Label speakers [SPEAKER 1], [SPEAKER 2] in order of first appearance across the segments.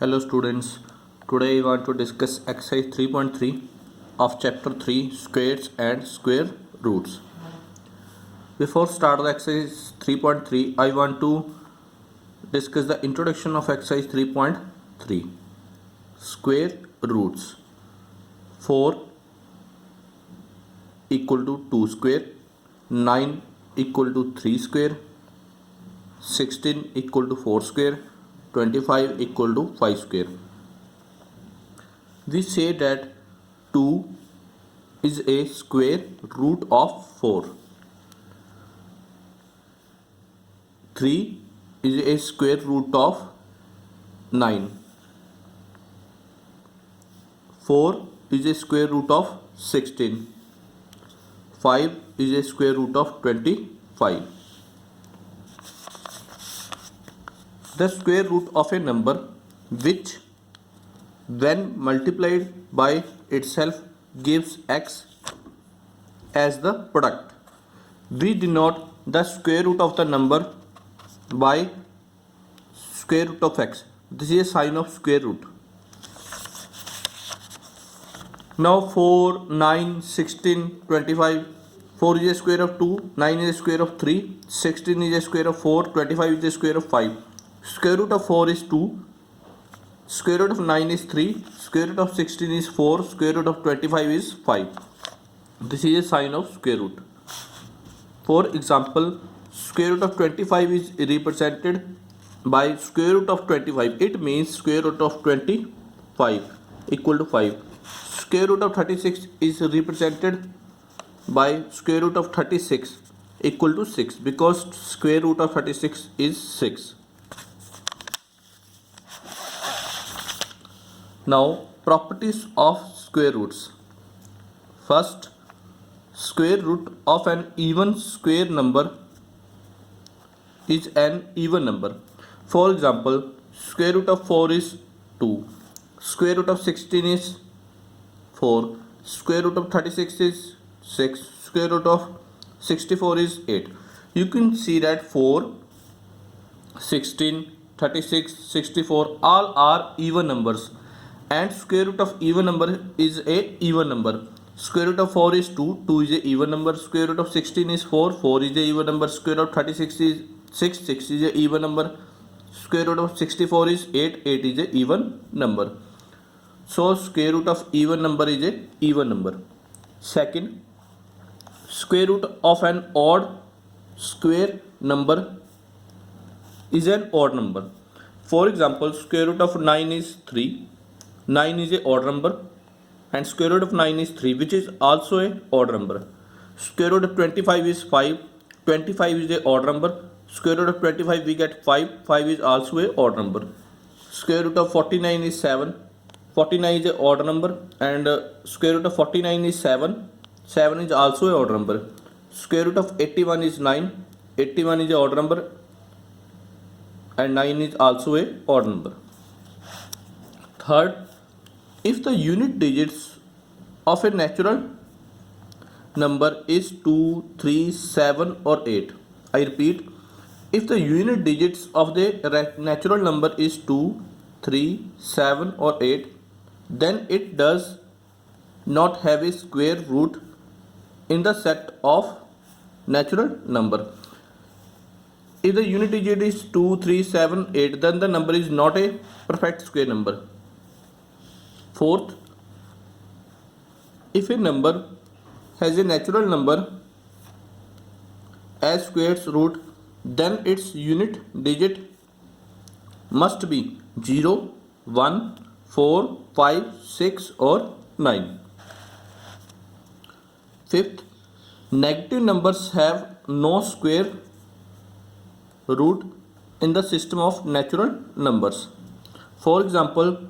[SPEAKER 1] Hello students, today I want to discuss exercise 3.3 of chapter 3 squares and square roots. Before start the exercise 3.3, I want to discuss the introduction of exercise 3.3 square roots. 4 equal to 2 square, 9 equal to 3 square, 16 equal to 4 square, 25 equal to 5 square. We say that 2 is a square root of 4. 3 is a square root of 9. 4 is a square root of 16. 5 is a square root of 25. The square root of a number which when multiplied by itself gives x as the product. We denote the square root of the number by square root of x. This is a sign of square root. Now 4, 9, 16, 25. 4 is a square of 2, 9 is a square of 3, 16 is a square of 4, 25 is a square of 5. Square root of 4 is 2, square root of 9 is 3, square root of 16 is 4, square root of 25 is 5. This is a sign of square root. For example, square root of 25 is represented by square root of 25. It means square root of 25 equal to 5. Square root of 36 is represented by square root of 36 equal to 6 because square root of 36 is 6. Now, properties of square roots. First, square root of an even square number is an even number. For example, square root of 4 is 2, square root of 16 is 4, square root of 36 is 6, square root of 64 is 8. You can see that 4, 16, 36, 64 all are even numbers. And square root of even number is a even number. Square root of 4 is 2, 2 is a even number. Square root of 16 is 4, 4 is a even number. Square root of 36 is 6, 6 is a even number. Square root of 64 is 8, 8 is a even number. So square root of even number is a even number. Second, square root of an odd square number is an odd number. For example, square root of 9 is 3. 9 is a odd number and square root of 9 is 3, which is also a odd number. Square root of 25 is 5. 25 is a odd number. Square root of 25 we get 5. 5 is also a odd number. Square root of 49 is 7. 49 is a odd number and square root of 49 is 7. 7 is also a odd number. Square root of 81 is 9. 81 is a odd number and 9 is also a odd number. Third, if the unit digits of a natural number is 2, 3, 7 or 8. I repeat, if the unit digits of the natural number is 2, 3, 7 or 8, then it does not have a square root in the set of natural number. If the unit digit is 2, 3, 7, 8, then the number is not a perfect square number. Fourth, if a number has a natural number as square root, then its unit digit must be 0, 1, 4, 5, 6 or 9. Fifth, negative numbers have no square root in the system of natural numbers. For example,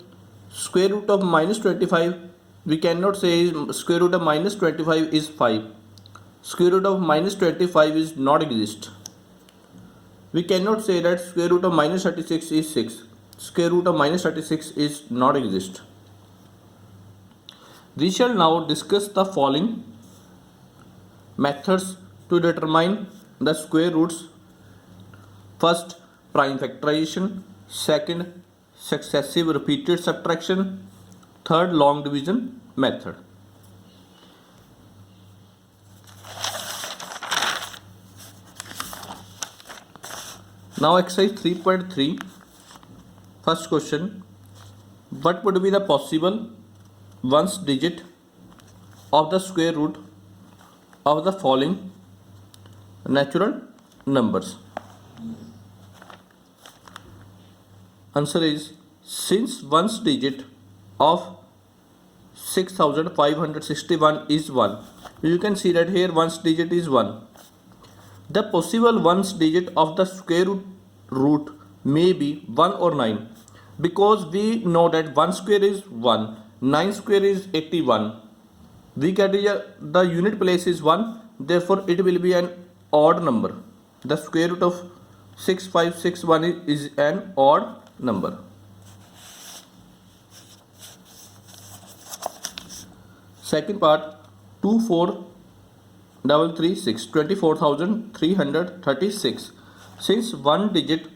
[SPEAKER 1] square root of minus 25, we cannot say square root of minus 25 is 5. Square root of minus 25 is not exist. We cannot say that square root of minus 36 is 6. Square root of minus 36 is not exist. We shall now discuss the following methods to determine the square roots. First, prime factorization. Second, successive repeated subtraction, third long division method. Now exercise 3.3, first question, what would be the possible ones digit of the square root of the following natural numbers? Answer is, since ones digit of 6561 is 1, you can see that here ones digit is 1. The possible ones digit of the square root may be 1 or 9, because we know that 1 square is 1, 9 square is 81. We get the unit place is 1, therefore it will be an odd number. The square root of 6561 is an odd number. Second part, 24,336, 24,336. Since one digit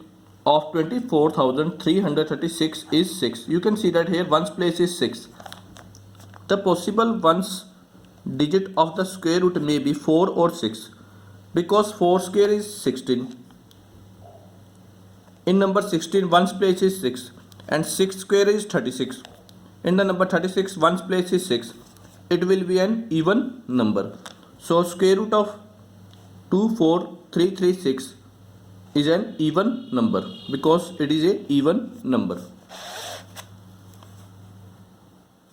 [SPEAKER 1] of 24,336 is 6, you can see that here ones place is 6. The possible ones digit of the square root may be 4 or 6, because 4 square is 16. In number 16, ones place is 6, and 6 square is 36. In the number 36, ones place is 6. It will be an even number. So square root of 24,336 is an even number, because it is a even number.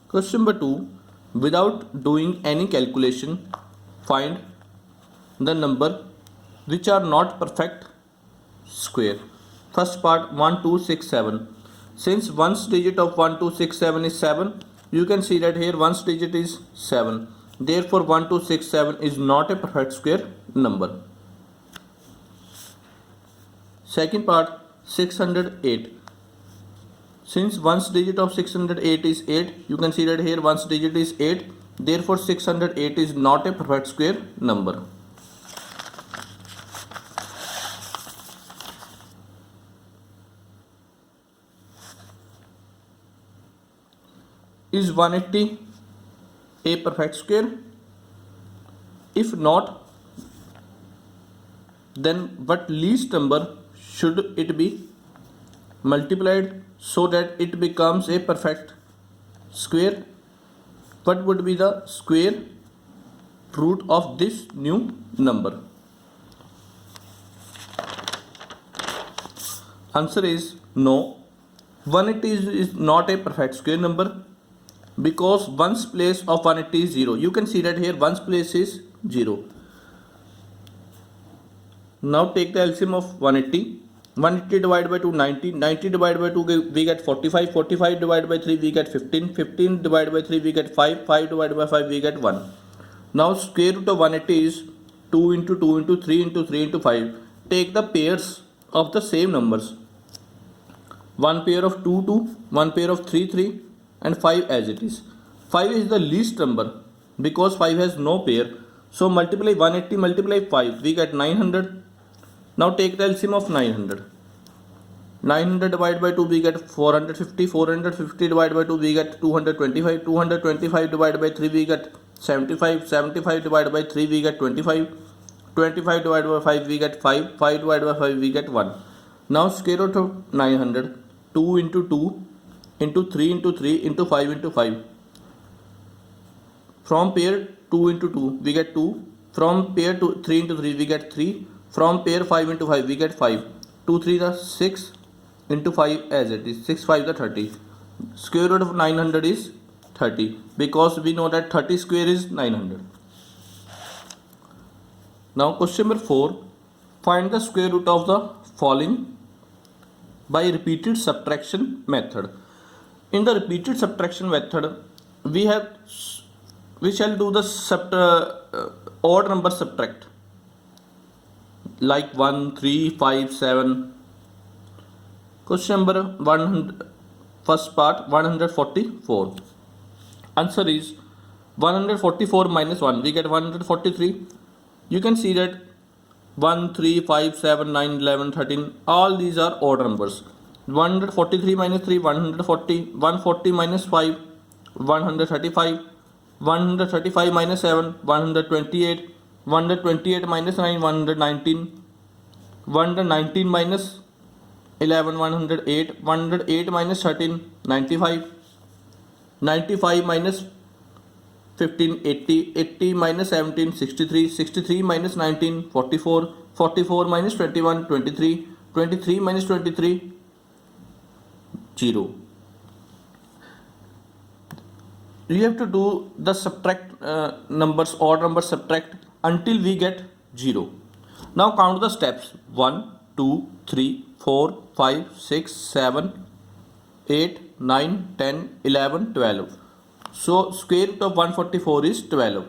[SPEAKER 1] Question number 2. Without doing any calculation, find the number which are not perfect square. First part, 1267. Since ones digit of 1267 is 7, you can see that here ones digit is 7. Therefore 1267 is not a perfect square number. Second part, 608. Since ones digit of 608 is 8, you can see that here ones digit is 8. Therefore 608 is not a perfect square number. Is 180 a perfect square? If not, then what least number should it be multiplied so that it becomes a perfect square? What would be the square root of this new number? Answer is no. 180 is not a perfect square number, because ones place of 180 is 0. You can see that here ones place is 0. Now take the LCM of 180. 180 divided by 2, 90. 90 divided by 2, we get 45. 45 divided by 3, we get 15. 15 divided by 3, we get 5. 5 divided by 5, we get 1. Now square root of 180 is 2 into 2 into 3 into 3 into 5. Take the pairs of the same numbers. One pair of 2, 2. One pair of 3, 3. And 5 as it is. 5 is the least number, because 5 has no pair. So multiply 180 multiply 5, we get 900. Now take the LCM of 900. 900 divided by 2, we get 450. 450 divided by 2, we get 225. 225 divided by 3, we get 75. 75 divided by 3, we get 25. 25 divided by 5, we get 5. 5 divided by 5, we get 1. Now square root of 900, 2 into 2 into 3 into 3 into 5 into 5. From pair 2 into 2, we get 2. From pair 3 into 3, we get 3. From pair 5 into 5, we get 5. 2 3 the 6 into 5 as it is. 6 5 the 30. Square root of 900 is 30, because we know that 30 square is 900. Now question number 4. Find the square root of the following by repeated subtraction method. In the repeated subtraction method, we shall do the odd number subtract, like 1, 3, 5, 7. Question number 100, first part, 144. Answer is 144 minus 1. We get 143. You can see that 1, 3, 5, 7, 9, 11, 13. All these are odd numbers. 143 minus 3, 140, 140 minus 5, 135, 135 minus 7, 128, 128 minus 9, 119, 119 minus 11, 108, 108 minus 13, 95, 95 minus 15, 80, 80 minus 17, 63, 63 minus 19, 44, 44 minus 21, 23, 23 minus 23, 0. You have to do the subtract numbers, odd numbers subtract until we get 0. Now count the steps: 1, 2, 3, 4, 5, 6, 7, 8, 9, 10, 11, 12. So square root of 144 is 12.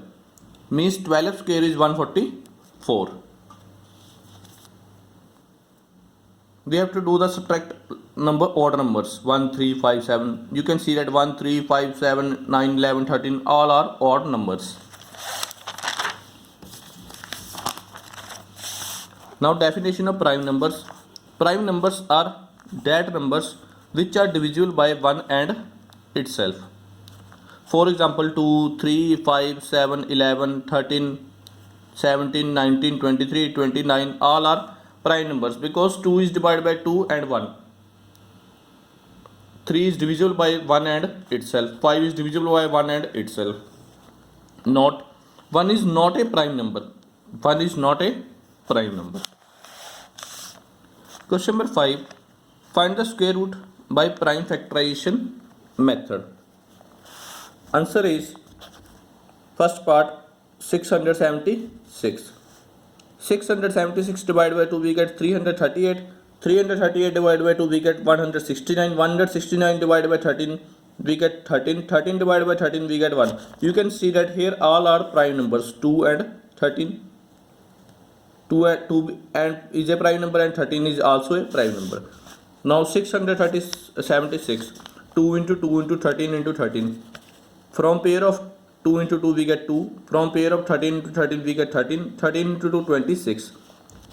[SPEAKER 1] Means 12 square is 144. We have to do the subtract number odd numbers: 1, 3, 5, 7. You can see that 1, 3, 5, 7, 9, 11, 13 all are odd numbers. Now definition of prime numbers. Prime numbers are that numbers which are divisible by 1 and itself. For example, 2, 3, 5, 7, 11, 13, 17, 19, 23, 29 all are prime numbers because 2 is divided by 2 and 1. 3 is divisible by 1 and itself. 5 is divisible by 1 and itself. Not 1 is not a prime number. 1 is not a prime number. Question number 5. Find the square root by prime factorization method. Answer is first part 676. 676 divided by 2 we get 338. 338 divided by 2 we get 169. 169 divided by 13 we get 13. 13 divided by 13 we get 1. You can see that here all are prime numbers, 2 and 13. 2 and is a prime number and 13 is also a prime number. Now 676, 2 into 2 into 13 into 13. From pair of 2 into 2 we get 2. From pair of 13 into 13 we get 13. 13 into 2 26.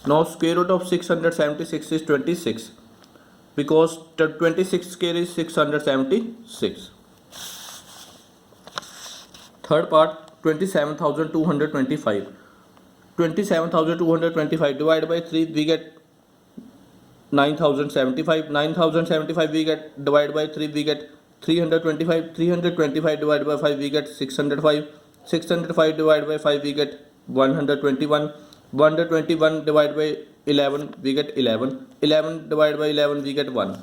[SPEAKER 1] Now square root of 676 is 26 because 26 square is 676. Third part 27,225. 27,225 divided by 3 we get 9,075. 9,075 we get divided by 3 we get 325. 325 divided by 5 we get 605. 605 divided by 5 we get 121. 121 divided by 11 we get 11. 11 divided by 11 we get 1.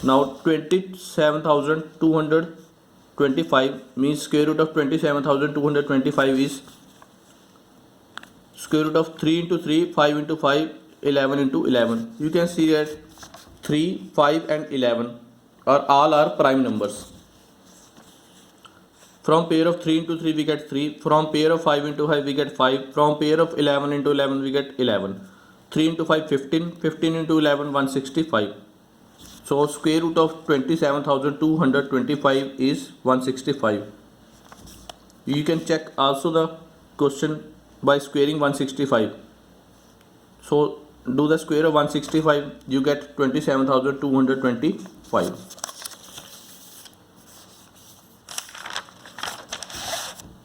[SPEAKER 1] Now 27,225 means square root of 27,225 is square root of 3 into 3, 5 into 5, 11 into 11. You can see that 3, 5 and 11 are prime numbers. From pair of 3 into 3 we get 3. From pair of 5 into 5 we get 5. From pair of 11 into 11 we get 11. 3 into 5 15. 15 into 11 165. So square root of 27,225 is 165. You can check also the question by squaring 165. So do the square of 165, you get 27,225.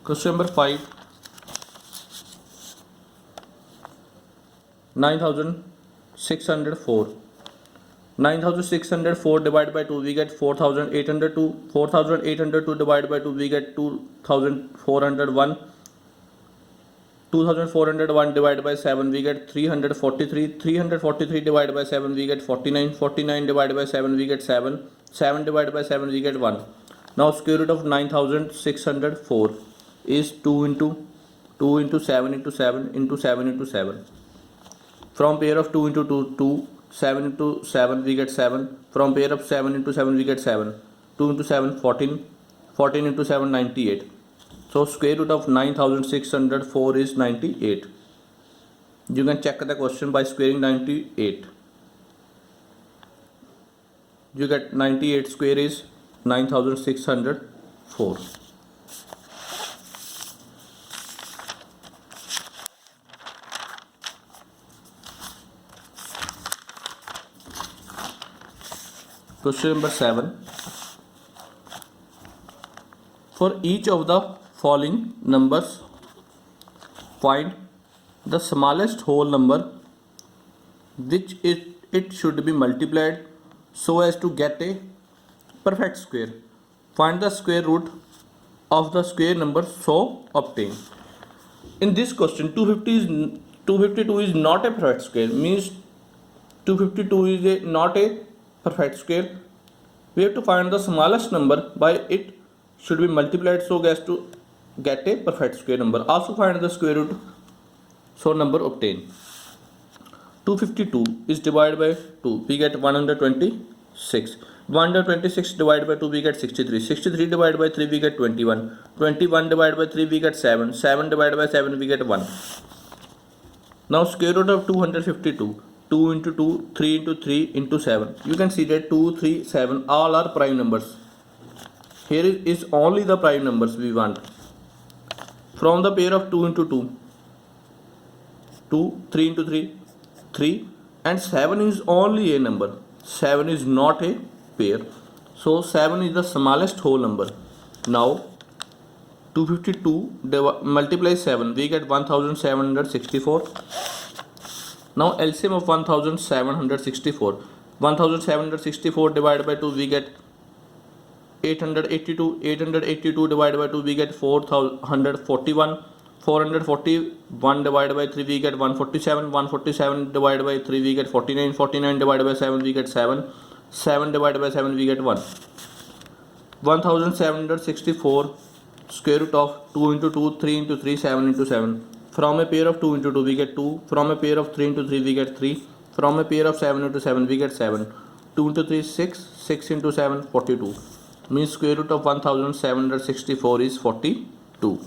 [SPEAKER 1] Question number 5. 9,604. 9,604 divided by 2 we get 4,802. 4,802 divided by 2 we get 2,401. 2,401 divided by 7 we get 343. 343 divided by 7 we get 49. 49 divided by 7 we get 7. 7 divided by 7 we get 1. Now square root of 9,604 is 2 into 7 into 7 into 7 into 7. From pair of 2 into 2, 2. 7 into 7 we get 7. From pair of 7 into 7 we get 7. 2 into 7 14. 14 into 7 98. So square root of 9,604 is 98. You can check the question by squaring 98. You get 98 square is 9,604. Question number 7. For each of the following numbers, find the smallest whole number which it should be multiplied so as to get a perfect square. Find the square root of the square number so obtained. In this question, 252 is not a perfect square, means 252 is not a perfect square. We have to find the smallest number by it should be multiplied so as to get a perfect square number. Also find the square root so number obtained. 252 is divided by 2, we get 126. 126 divided by 2, we get 63. 63 divided by 3, we get 21. 21 divided by 3, we get 7. 7 divided by 7, we get 1. Now square root of 252. 2 into 2, 3 into 3 into 7. You can see that 2, 3, 7 all are prime numbers. Here is only the prime numbers we want. From the pair of 2 into 2, 2, 3 into 3, 3, and 7 is only a number. 7 is not a pair. So 7 is the smallest whole number. Now 252 multiply 7, we get 1764. Now LCM of 1764. 1764 divided by 2, we get 882. 882 divided by 2, we get 441. 441 divided by 3, we get 147. 147 divided by 3, we get 49. 49 divided by 7, we get 7. 7 divided by 7, we get 1. 1764 square root of 2 into 2, 3 into 3, 7 into 7. From a pair of 2 into 2, we get 2. From a pair of 3 into 3, we get 3. From a pair of 7 into 7, we get 7. 2 into 3, 6. 6 into 7, 42. Means square root of 1764 is 42.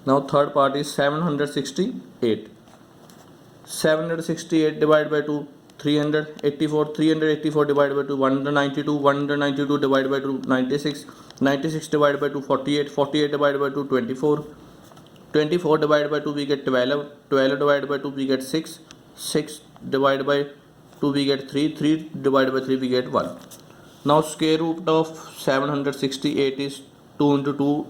[SPEAKER 1] Now third part is 768. 768 divided by 2, 384. 384 divided by 2, 192. 192 divided by 2, 96. 96 divided by 2, 48. 48 divided by 2, 24. 24 divided by 2, we get 12. 12 divided by 2, we get 6. 6 divided by 2, we get 3. 3 divided by 3, we get 1. Now square root of 768 is 2 into 2,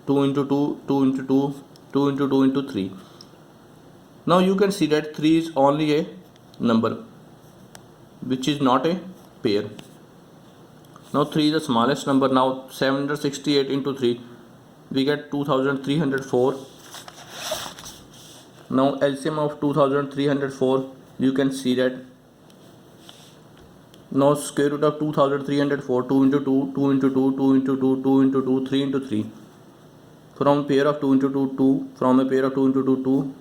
[SPEAKER 1] 2 into 2, 2 into 2, 2 into 2 into 3. Now you can see that 3 is only a number which is not a pair. Now 3 is the smallest number. Now 768 into 3, we get 2304. Now LCM of 2304, you can see that. Now square root of 2304, 2 into 2, 2 into 2, 2 into 2, 2 into 2, 3 into 3. From pair of 2 into 2, 2. From a pair of 2 into 2, 2.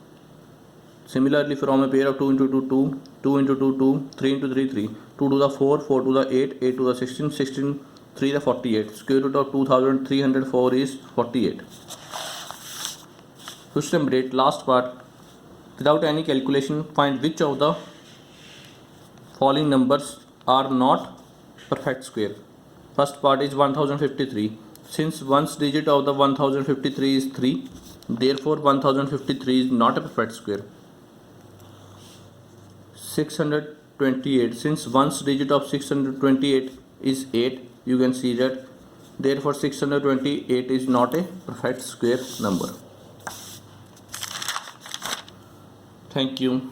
[SPEAKER 1] Similarly, from a pair of 2 into 2, 2. 2 into 2, 2. 3 into 3, 3. 2 to the 4, 4 to the 8, 8 to the 16, 16, 3 to the 48. Square root of 2304 is 48. Question number 8, last part. Without any calculation, find which of the following numbers are not perfect square. First part is 1053. Since one's digit of the 1053 is 3, therefore 1053 is not a perfect square. 628. Since one's digit of 628 is 8, you can see that therefore 628 is not a perfect square number. Thank you.